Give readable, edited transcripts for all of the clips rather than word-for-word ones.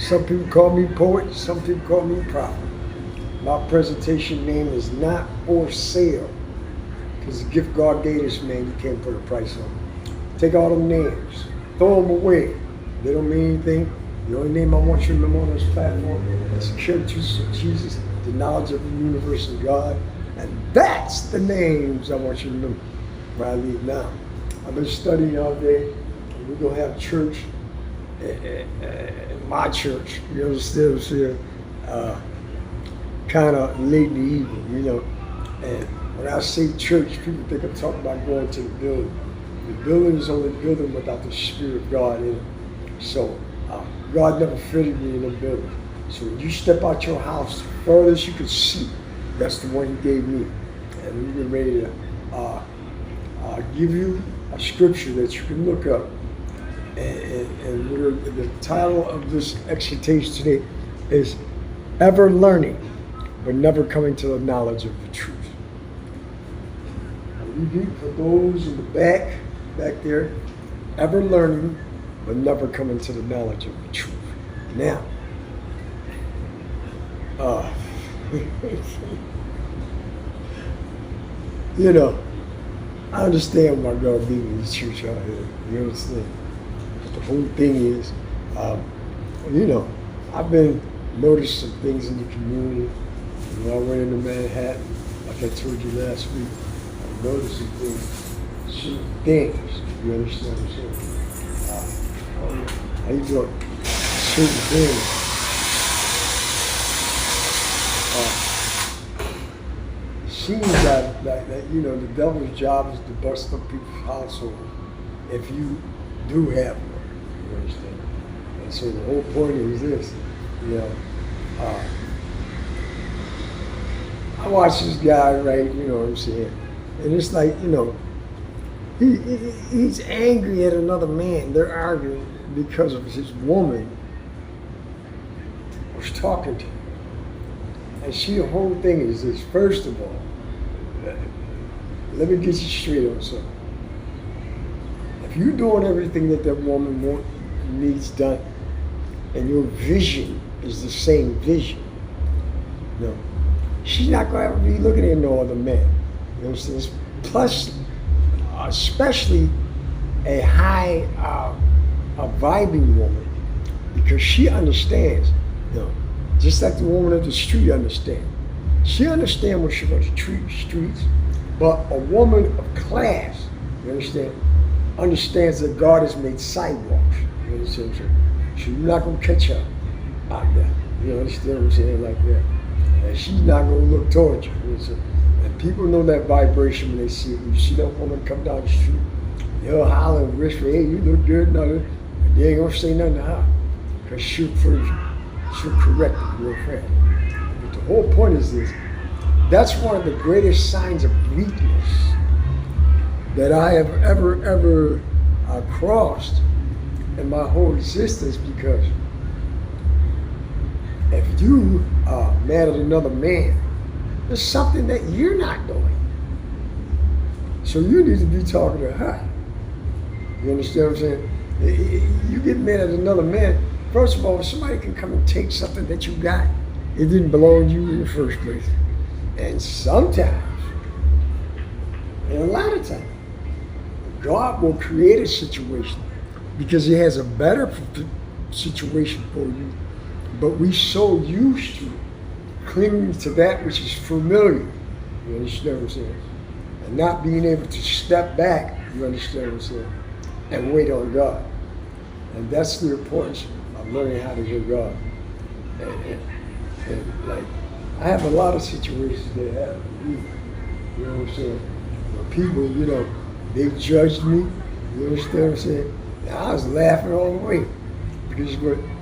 Some people call me poet, some people call me prophet. My presentation name is not for sale. Because the gift God gave us, man, you can't put a price on it. Take all them names, throw them away. They don't mean anything. The only name I want you to remember on this platform is the Church of Jesus, the knowledge of the universe and God. And that's the names I want you to remember when I leave now. I've been studying all day. And we're going to have church in my church. You understand? Kind of late in the evening, you know. And when I say church, people think I'm talking about going to the building. The building is only a building without the Spirit of God in it. So God never fitted me in a building. So when you step out your house, the furthest you can see, that's the one He gave me. And we're ready to give you a scripture that you can look up. And the title of this exhortation today is Ever Learning, but Never Coming to the Knowledge of the Truth. For those in the back there, ever learning, but never coming to the knowledge of the truth. Now, you know, I understand why God gave me this church out here. You understand? But the whole thing is, you know, I've been noticing some things in the community. When I went into Manhattan, like I told you last week, I noticed some things. You understand what I'm saying? How you doing? Certain things. Seems that you know the devil's job is to bust up people's household if you do have one. You understand? And so the whole point is this, you know. I watch this guy, right? You know what I'm saying? And it's like, you know, he's angry at another man. They're arguing because of his woman was talking to him. And see, the whole thing is this. First of all, let me get you straight on something. If you're doing everything that woman needs done, and your vision is the same vision, you know, she's not going to ever be looking at no other man. You know what I'm saying? Plus, especially a high, a vibing woman, because she understands, you know, just like the woman of the street understands. She understands when she goes to the streets, but a woman of class, you understand, understands that God has made sidewalks. You understand what I'm saying? So you're not going to catch her out there. You understand what I'm saying? Like that. And she's not going to look towards you. You know, and people know that vibration when they see it. When you see that woman come down the street, they'll holler and whisper, hey, you look good, nothing. And they ain't going to say nothing to her. Because she'll correct it real fast. But the whole point is this. That's one of the greatest signs of weakness that I have ever crossed in my whole existence, because if you are mad at another man, there's something that you're not doing. So you need to be talking to her. You understand what I'm saying? You get mad at another man, first of all, if somebody can come and take something that you got, it didn't belong to you in the first place. And sometimes, and a lot of times, God will create a situation because He has a better situation for you. But we so used to clinging to that which is familiar. You understand what I'm saying? And not being able to step back, you understand what I'm saying, and wait on God. And that's the importance of learning how to hear God. And like, I have a lot of situations that happen. You know what I'm saying? Where people, you know, they judged me. You understand what I'm saying? And I was laughing all the way because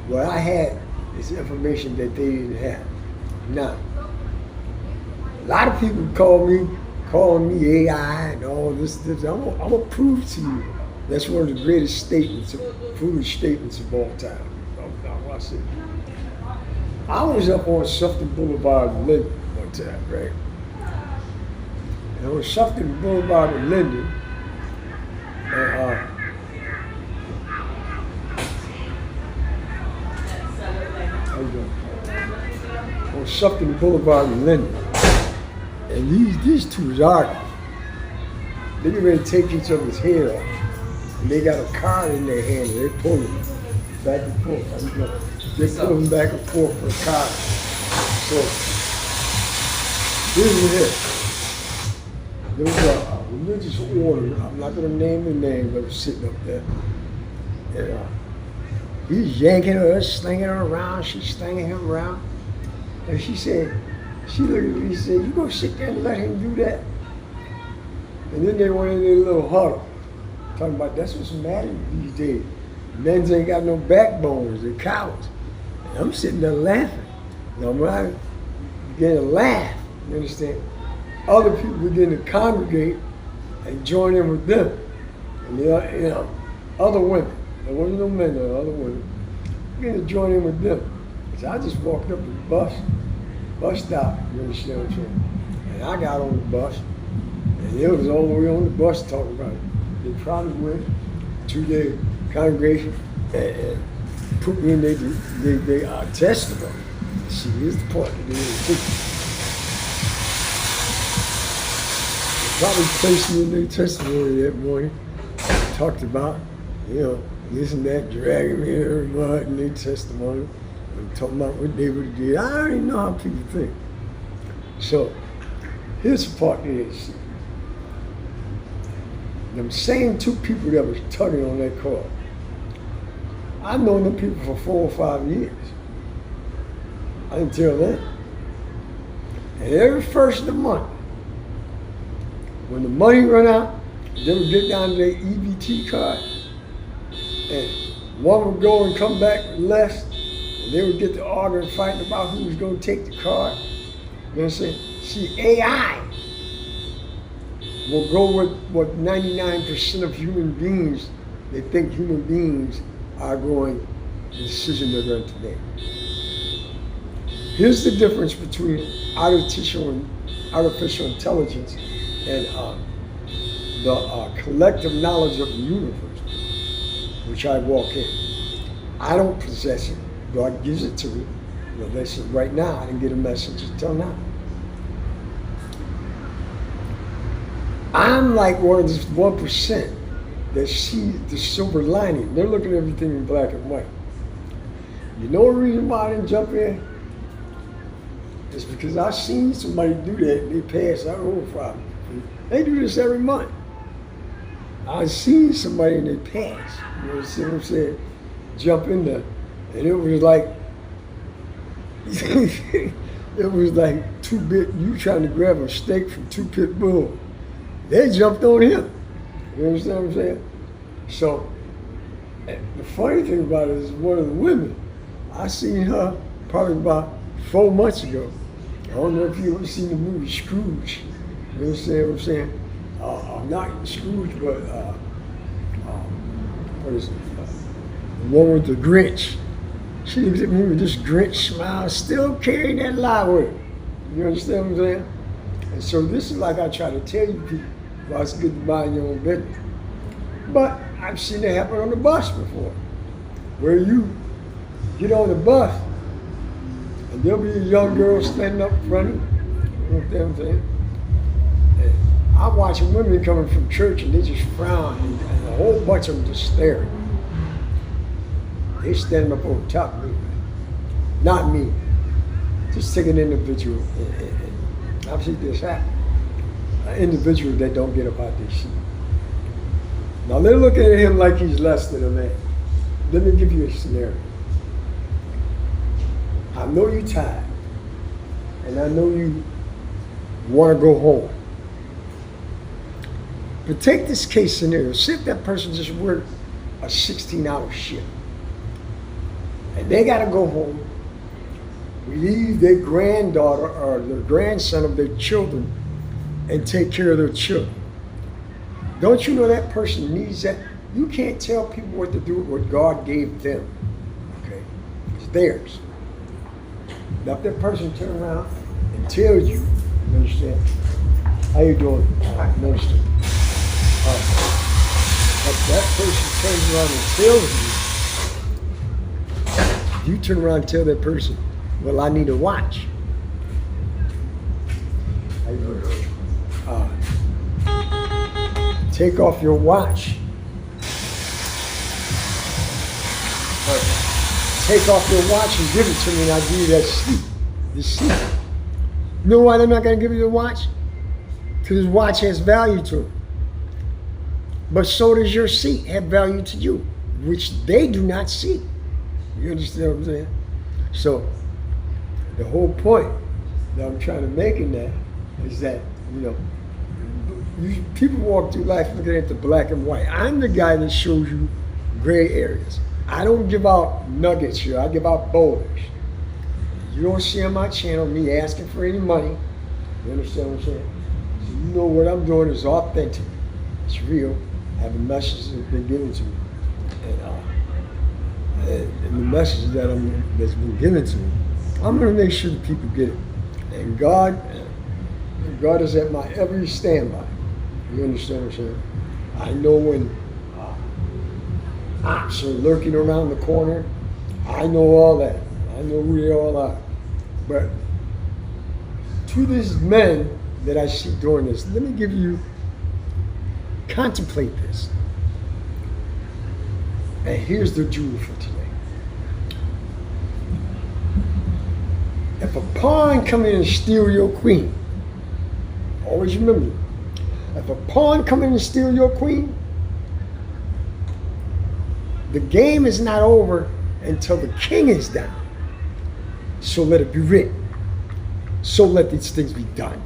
what I had is information that they didn't have. Now, a lot of people calling me AI and all this. I'm gonna prove to you that's one of the greatest statements, foolish statements of all time. Watch it. I was up on Sufton Boulevard in Linden one time, right? And on Sufton Boulevard in Linden, and Sufton Boulevard in Linden. And these two is arguing. They get ready to take each other's head off. And they got a card in their hand and they're pulling back and forth. They're pulling back and forth for a card. So, here's what it is. There was a religious order, I'm not going to name the name, but it was sitting up there. And he's yanking her, slinging her around, she's slinging him around. And she said, she looked at me and said, you gonna sit there and let him do that? And then they went in their little huddle, talking about that's what's matter these days. Men ain't got no backbones, they're cowards. And I'm sitting there laughing. Now when I began to laugh, you understand? Other people begin to congregate and join in with them. And other women, there wasn't no men there, other women, began to join in with them. So I just walked up to the bus stop, you understand what I'm saying? And I got on the bus, and it was all the way on the bus talking about it. They probably went to their congregation and put me in their testimony. See, here's the part that they didn't take. They probably placed me in their testimony that morning, talked about, this and that, dragging me every month in their testimony. I'm talking about what they would have did. I already know how people think. So, here's the part that is. Them same two people that was tugging on that car, I've known them people for 4 or 5 years. I didn't tell them. And every first of the month, when the money run out, they would get down to their EBT card, and one would go and come back with less. They would get to arguing, fighting about who was going to take the card. You know what I'm saying? See, AI will go with what 99% of human beings, they think human beings are going, the decision they're going to make. Here's the difference between artificial intelligence and the collective knowledge of the universe, which I walk in. I don't possess it. God gives it to me. Listen, right now, I didn't get a message until now. I'm like one of this 1% that see the silver lining. They're looking at everything in black and white. You know the reason why I didn't jump in? It's because I seen somebody do that and they passed our own problem. They do this every month. I seen somebody and they passed. You know what I'm saying? Jump in there. And it was like, you trying to grab a steak from 2 pit bulls. They jumped on him. You understand what I'm saying? So, the funny thing about it is one of the women, I seen her probably about 4 months ago. I don't know if you ever seen the movie Scrooge. You understand what I'm saying? Not Scrooge, but what is it? The one with the Grinch. She looks at me with this Grinch smile, still carrying that lie with her. You understand what I'm saying? And so this is like I try to tell you people, well, it's good to mind your own business. But I've seen it happen on the bus before, where you get on the bus and there'll be a young girl standing up running. You know what I'm saying? And I'm watching women coming from church and they just frown and a whole bunch of them just staring. They standing up on top of me. Not me. Just take an individual. I've seen this happen. An individual that don't get up out their seat. Now they're looking at him like he's less than a man. Let me give you a scenario. I know you're tired. And I know you want to go home. But take this case scenario. See if that person just worked a 16-hour shift. And they got to go home, leave their granddaughter or their grandson of their children and take care of their children. Don't you know that person needs that? You can't tell people what to do with what God gave them. Okay? It's theirs. Now if that person turn around and tells you, you understand? How you doing? I understand. But that person turns around and tells you, you turn around and tell that person, well, I need a watch. How you doing? Take off your watch. Take off your watch and give it to me, and I'll give you that seat. The seat. You know why they're not going to give you the watch? Because the watch has value to it. But so does your seat have value to you, which they do not see. You understand what I'm saying? So the whole point that I'm trying to make in that is that, people walk through life looking at the black and white. I'm the guy that shows you gray areas. I don't give out nuggets here. I give out boulders. You don't see on my channel me asking for any money. You understand what I'm saying? So you know what I'm doing is authentic. It's real. I have a message that's been given to me. And the message that's been given to me, I'm going to make sure that people get it. And God is at my every standby. You understand what I'm saying? I know when ops are lurking around the corner. I know all that. I know who they all are. But to these men that I see doing this, let me contemplate this. And here's the jewel for today. If a pawn come in and steal your queen, always remember, if a pawn come in and steal your queen, the game is not over until the king is down. So let it be written. So let these things be done.